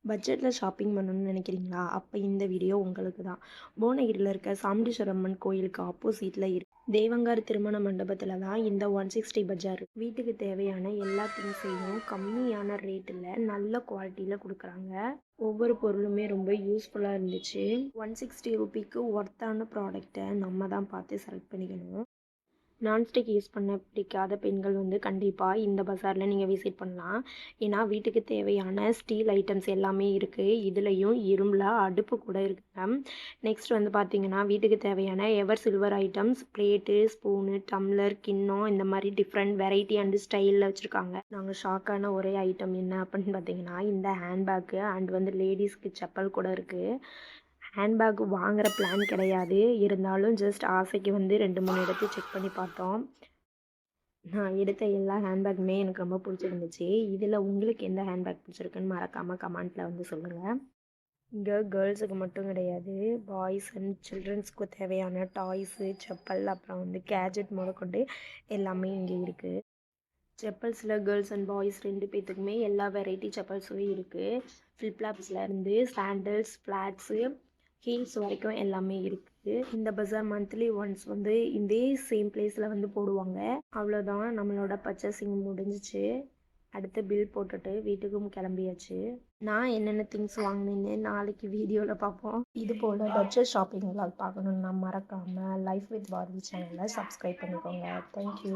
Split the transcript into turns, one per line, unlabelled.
பட்ஜெட்டில் ஷாப்பிங் பண்ணணும்னு நினைக்கிறீங்களா? அப்போ இந்த வீடியோ உங்களுக்கு தான். புவனகிரியில் இருக்க சாமுண்டீஸ்வரம்மன் கோயிலுக்கு ஆப்போசிட்டில் தேவங்கார் திருமண மண்டபத்தில் தான் இந்த 160 பஜார். வீட்டுக்கு தேவையான எல்லா திங்ஸையும் கம்மியான ரேட்டில் நல்ல குவாலிட்டியில் கொடுக்குறாங்க. ஒவ்வொரு பொருளுமே ரொம்ப யூஸ்ஃபுல்லாக இருந்துச்சு. 160 ரூபிக்கு ஒர்த்தான ப்ராடக்டை நம்ம தான் பார்த்து செலக்ட் பண்ணிக்கணும். நான்ஸ்டிக் யூஸ் பண்ண பிடிக்காத பெண்கள் கண்டிப்பாக இந்த பஜாரில் நீங்கள் விசிட் பண்ணலாம். ஏன்னா வீட்டுக்கு தேவையான ஸ்டீல் ஐட்டம்ஸ் எல்லாமே இருக்குது. இதுலேயும் இரும்பில் அடுப்பு கூட இருக்குங்க. நெக்ஸ்ட் பார்த்தீங்கன்னா வீட்டுக்கு தேவையான ever silver items, plate, spoon, tumbler, கிண்ணம் இந்த மாதிரி டிஃப்ரெண்ட் வெரைட்டி அண்ட் ஸ்டைலில் வச்சுருக்காங்க. நாங்கள் ஷாக்கான ஒரே ஐட்டம் என்ன அப்படின்னு பார்த்தீங்கன்னா இந்த ஹேண்ட்பேக்கு அண்ட் லேடிஸ்க்கு செப்பல் கூட இருக்குது. ஹேண்ட்பேக் வாங்குகிற பிளான் கிடையாது. இருந்தாலும் ஜஸ்ட் ஆசைக்கு 2, 3 எடுத்து செக் பண்ணி பார்த்தோம். நான் எடுத்த எல்லா ஹேண்ட்பேக்குமே எனக்கு ரொம்ப பிடிச்சிருந்துச்சு. இதில் உங்களுக்கு எந்த ஹேண்ட்பேக் பிடிச்சிருக்குன்னு மறக்காமல் கமெண்ட்டில் சொல்லுங்கள். இங்கே கேர்ள்ஸுக்கு மட்டும் கிடையாது, பாய்ஸ் அண்ட் சில்ட்ரன்ஸ்க்கு தேவையான டாய்ஸு, செப்பல், அப்புறம் கேஜெட் முதற்கொண்டு எல்லாமே இங்கே இருக்குது. செப்பல்ஸில் கேர்ள்ஸ் அண்ட் பாய்ஸ் 2 பேர்த்துக்குமே எல்லா வெரைட்டி செப்பல்ஸும் இருக்குது. ஃப்ளிப்லாப்ஸ்லேருந்து சாண்டல்ஸ், ஃப்ளாட்ஸு, ஹீல்ஸ் வரைக்கும் எல்லாமே இருக்குது. இந்த பஜார் மந்த்லி ஒன்ஸ் இதே சேம் பிளேஸில் போடுவாங்க. அவ்வளோதான், நம்மளோட பர்ச்சேசிங் முடிஞ்சிச்சு. அடுத்து பில் போட்டுட்டு வீட்டுக்கும் கிளம்பியாச்சு. நான் என்னென்ன திங்ஸ் வாங்கினேன்னு நாளைக்கு வீடியோவில் பார்ப்போம். இது போல் பட்ஜெட் ஷாப்பிங் விலாக் பார்க்கணுன்னா மறக்காமல் லைஃப் வித் பாரதி சேனலை சப்ஸ்கிரைப் பண்ணிக்கோங்க. தேங்க்யூ.